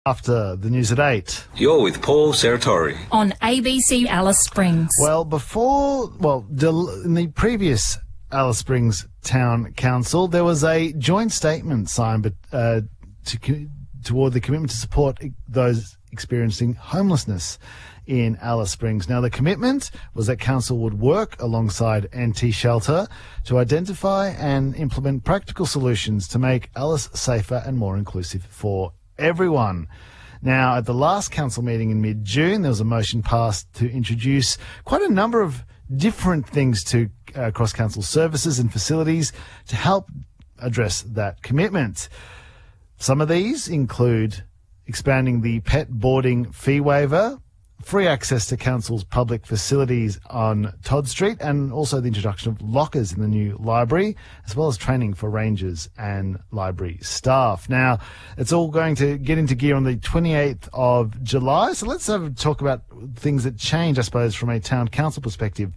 After the news at 8. You're with Paul Serratori on ABC Alice Springs. Well, in the previous Alice Springs Town Council, there was a joint statement signed toward the commitment to support those experiencing homelessness in Alice Springs. Now, the commitment was that council would work alongside NT Shelter to identify and implement practical solutions to make Alice safer and more inclusive for everyone. Now, at the last council meeting in mid-June, there was a motion passed to introduce quite a number of different things to cross-council services and facilities to help address that commitment. Some of these include expanding the pet boarding fee waiver, free access to council's public facilities on Todd Street, and also the introduction of lockers in the new library, as well as training for rangers and library staff. Now, it's all going to get into gear on the 28th of July, so let's talk about things that change, I suppose, from a town council perspective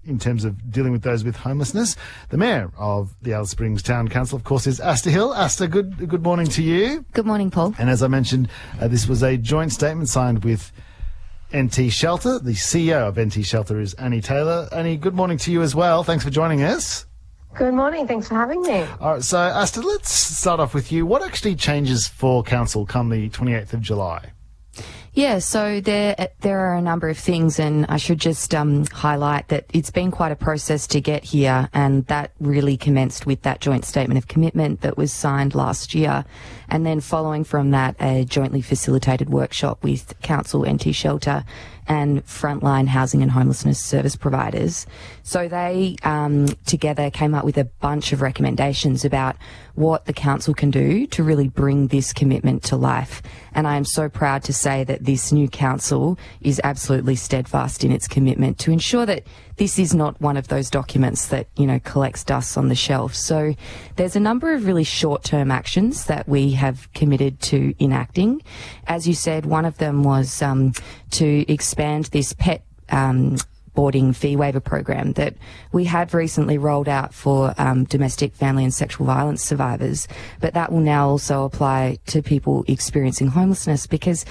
in terms of dealing with those with homelessness. The Mayor of the Alice Springs Town Council, of course, is Asta Hill. Asta, good morning to you. Good morning, Paul. And as I mentioned, this was a joint statement signed with NT Shelter. The CEO of NT Shelter is Annie Taylor. Annie, good morning to you as well. Thanks for joining us. Good morning. Thanks for having me. All right, so Asta, let's start off with you. What actually changes for council come the 28th of July? Yeah, so there are a number of things, and I should just highlight that it's been quite a process to get here, and that really commenced with that joint statement of commitment that was signed last year. And then following from that, a jointly facilitated workshop with Council, NT Shelter and frontline housing and homelessness service providers. So they together came up with a bunch of recommendations about what the council can do to really bring this commitment to life. And I am so proud to say that this new council is absolutely steadfast in its commitment to ensure that this is not one of those documents that, collects dust on the shelf. So there's a number of really short-term actions that we have committed to enacting. As you said, one of them was to expand this pet boarding fee waiver program that we had recently rolled out for domestic, family and sexual violence survivors, but that will now also apply to people experiencing homelessness, because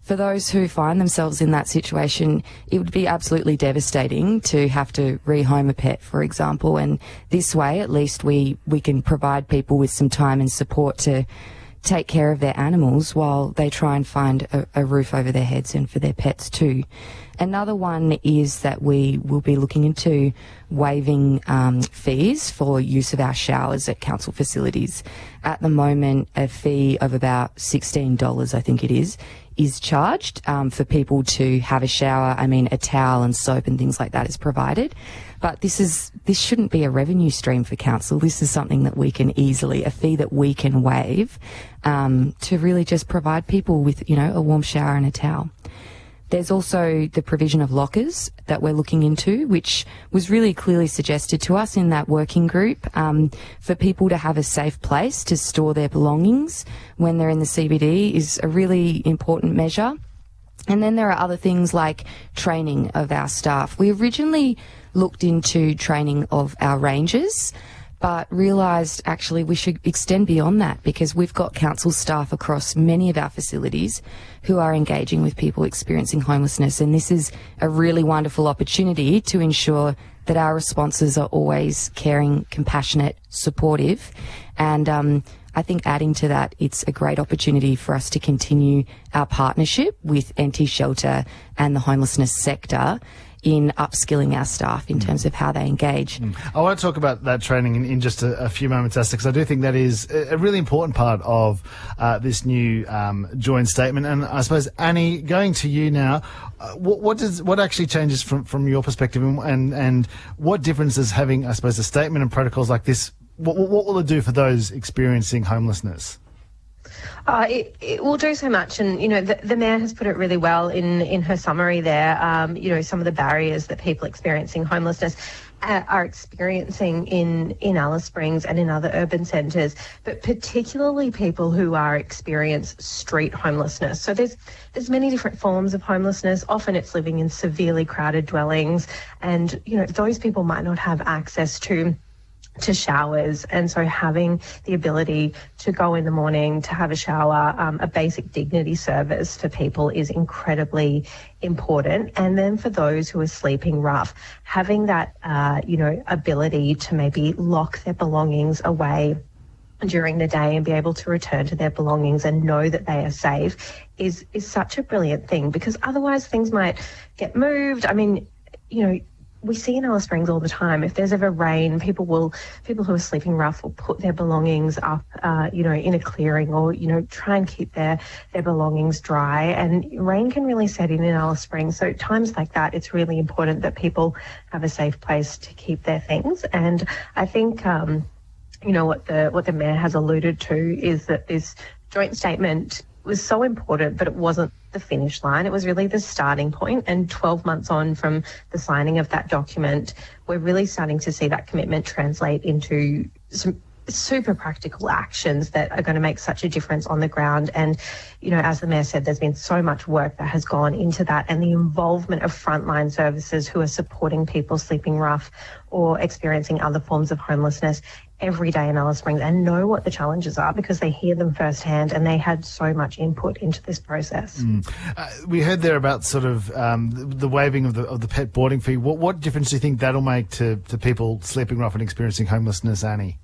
for those who find themselves in that situation, it would be absolutely devastating to have to rehome a pet, for example, and this way at least we can provide people with some time and support to take care of their animals while they try and find a roof over their heads, and for their pets too. Another one is that we will be looking into waiving fees for use of our showers at council facilities. At the moment, a fee of about $16, I think it is charged for people to have a shower. I mean, a towel and soap and things like that is provided. But this shouldn't be a revenue stream for council. This is something that we can a fee that we can waive to really just provide people with, a warm shower and a towel. There's also the provision of lockers that we're looking into, which was really clearly suggested to us in that working group, for people to have a safe place to store their belongings when they're in the CBD is a really important measure. And then there are other things like training of our staff. We originally looked into training of our rangers, but realised actually we should extend beyond that, because we've got council staff across many of our facilities who are engaging with people experiencing homelessness, and this is a really wonderful opportunity to ensure that our responses are always caring, compassionate, supportive, and I think adding to that, it's a great opportunity for us to continue our partnership with NT Shelter and the homelessness sector in upskilling our staff in terms of how they engage. I want to talk about that training in just a few moments, Asta, because I do think that is a really important part of this new joint statement. And I suppose, Annie, going to you now, what actually changes from your perspective, and what difference does having, I suppose, a statement and protocols like this, what will it do for those experiencing homelessness? It will do so much, and the Mayor has put it really well in her summary there. Some of the barriers that people experiencing homelessness are experiencing in Alice Springs and in other urban centres, but particularly people who are experiencing street homelessness. So there's many different forms of homelessness. Often it's living in severely crowded dwellings, and those people might not have access to to showers, and so having the ability to go in the morning to have a shower, a basic dignity service for people is incredibly important. And then for those who are sleeping rough, having that ability to maybe lock their belongings away during the day and be able to return to their belongings and know that they are safe is such a brilliant thing, because otherwise things might get moved. I mean, we see in Alice Springs all the time, if there's ever rain, people who are sleeping rough will put their belongings up, in a clearing, or, try and keep their belongings dry. And rain can really set in Alice Springs. So times like that, it's really important that people have a safe place to keep their things. And I think, what the Mayor has alluded to is that this joint statement was so important, but it wasn't the finish line. It was really the starting point. And 12 months on from the signing of that document, we're really starting to see that commitment translate into some super practical actions that are going to make such a difference on the ground. And, as the Mayor said, there's been so much work that has gone into that, and the involvement of frontline services who are supporting people sleeping rough or experiencing other forms of homelessness every day in Alice Springs, and know what the challenges are because they hear them firsthand, and they had so much input into this process. We heard there about sort of the waiving of the pet boarding fee. What difference do you think that'll make to people sleeping rough and experiencing homelessness, Annie?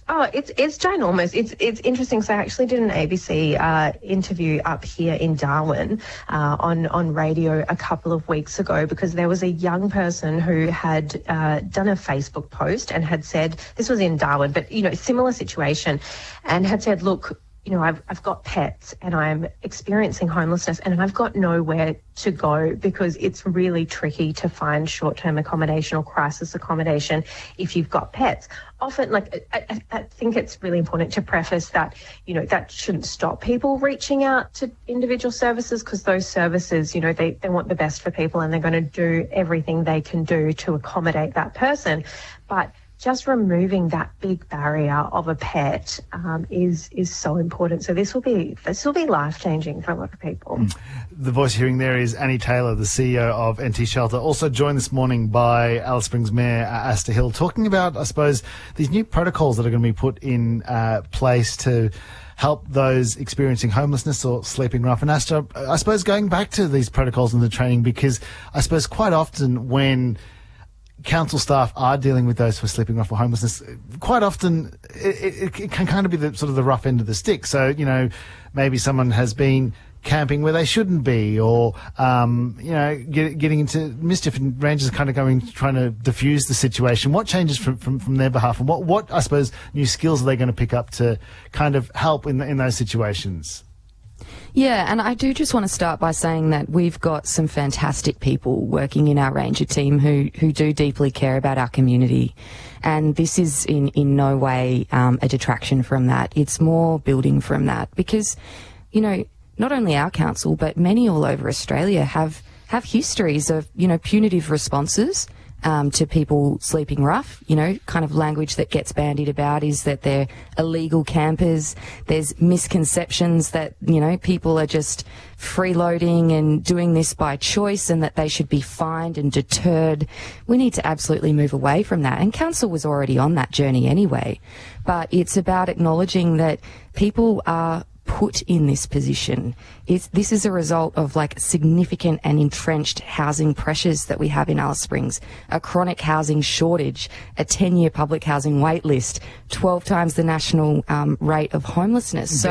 Oh, it's ginormous. It's interesting. So I actually did an ABC interview up here in Darwin on radio a couple of weeks ago, because there was a young person who had done a Facebook post and had said, this was in Darwin, but similar situation, and had said, look, I've got pets and I'm experiencing homelessness and I've got nowhere to go because it's really tricky to find short-term accommodation or crisis accommodation if you've got pets. Often, I think it's really important to preface that, that shouldn't stop people reaching out to individual services, because those services, they want the best for people and they're going to do everything they can do to accommodate that person. But just removing that big barrier of a pet is so important. So this will be life-changing for a lot of people. The voice you're hearing there is Annie Taylor, the CEO of NT Shelter, also joined this morning by Alice Springs Mayor Asta Hill, talking about, I suppose, these new protocols that are going to be put in place to help those experiencing homelessness or sleeping rough. And Asta, I suppose, going back to these protocols and the training, because I suppose quite often when council staff are dealing with those who are sleeping rough or homelessness, quite often it can kind of be the sort of the rough end of the stick. So, maybe someone has been camping where they shouldn't be, or, getting into mischief, and rangers kind of trying to diffuse the situation. What changes from their behalf, and what, I suppose, new skills are they going to pick up to kind of help in those situations? Yeah, and I do just want to start by saying that we've got some fantastic people working in our ranger team who do deeply care about our community. And this is in no way a detraction from that. It's more building from that, because, not only our council, but many all over Australia have histories of, punitive responses to people sleeping rough. Kind of language that gets bandied about is that they're illegal campers. There's misconceptions that, people are just freeloading and doing this by choice and that they should be fined and deterred. We need to absolutely move away from that. And council was already on that journey anyway. But it's about acknowledging that people are put in this position. This is a result of significant and entrenched housing pressures that we have in Alice Springs, a chronic housing shortage, a 10-year public housing wait list, 12 times the national rate of homelessness.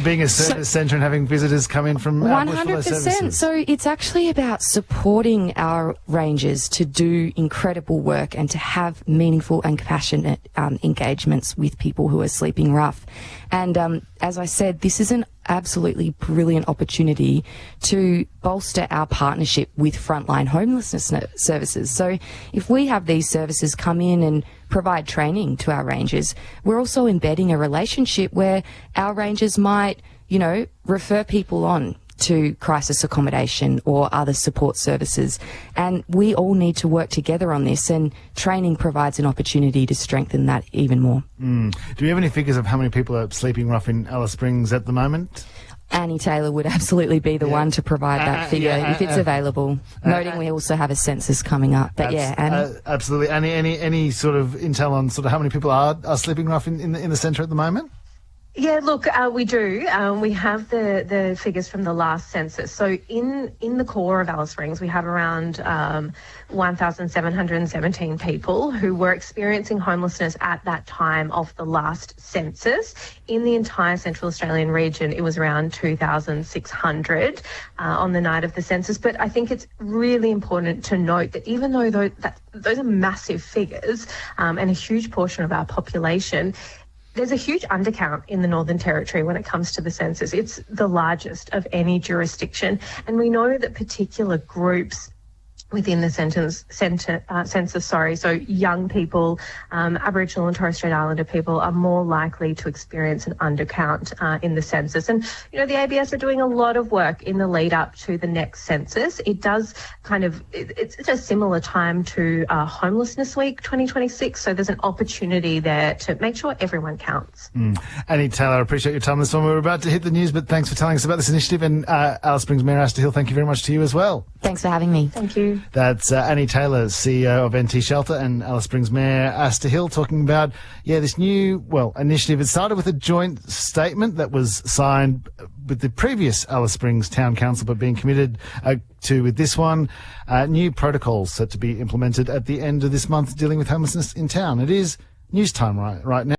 Being a service centre and having visitors come in from 100%. So it's actually about supporting our rangers to do incredible work and to have meaningful and compassionate engagements with people who are sleeping rough. And as I said, this is an absolutely brilliant opportunity to bolster our partnership with frontline homelessness services. So if we have these services come in and provide training to our rangers, we're also embedding a relationship where our rangers might, refer people on to crisis accommodation or other support services. And we all need to work together on this, and training provides an opportunity to strengthen that even more. Do you have any figures of how many people are sleeping rough in Alice Springs at the moment? Annie Taylor would absolutely be the one to provide that figure if it's available. Noting we also have a census coming up. But Annie? Absolutely. Any sort of intel on sort of how many people are sleeping rough in the centre at the moment? Yeah, look, we do. We have the figures from the last census. So in the core of Alice Springs, we have around 1,717 people who were experiencing homelessness at that time of the last census. In the entire Central Australian region, it was around 2,600 on the night of the census. But I think it's really important to note that even though those are massive figures and a huge portion of our population, there's a huge undercount in the Northern Territory when it comes to the census. It's the largest of any jurisdiction. And we know that particular groups within the census, so young people, Aboriginal and Torres Strait Islander people are more likely to experience an undercount in the census. And, the ABS are doing a lot of work in the lead up to the next census. It does it's a similar time to Homelessness Week 2026, so there's an opportunity there to make sure everyone counts. Annie Taylor, I appreciate your time this one. We're about to hit the news, but thanks for telling us about this initiative. And Alice Springs Mayor Asta Hill, thank you very much to you as well. Thanks for having me. Thank you. That's Annie Taylor, CEO of NT Shelter, and Alice Springs Mayor Asta Hill talking about, this new, initiative. It started with a joint statement that was signed with the previous Alice Springs Town Council, but being committed to with this one. New protocols set to be implemented at the end of this month dealing with homelessness in town. It is news time right now.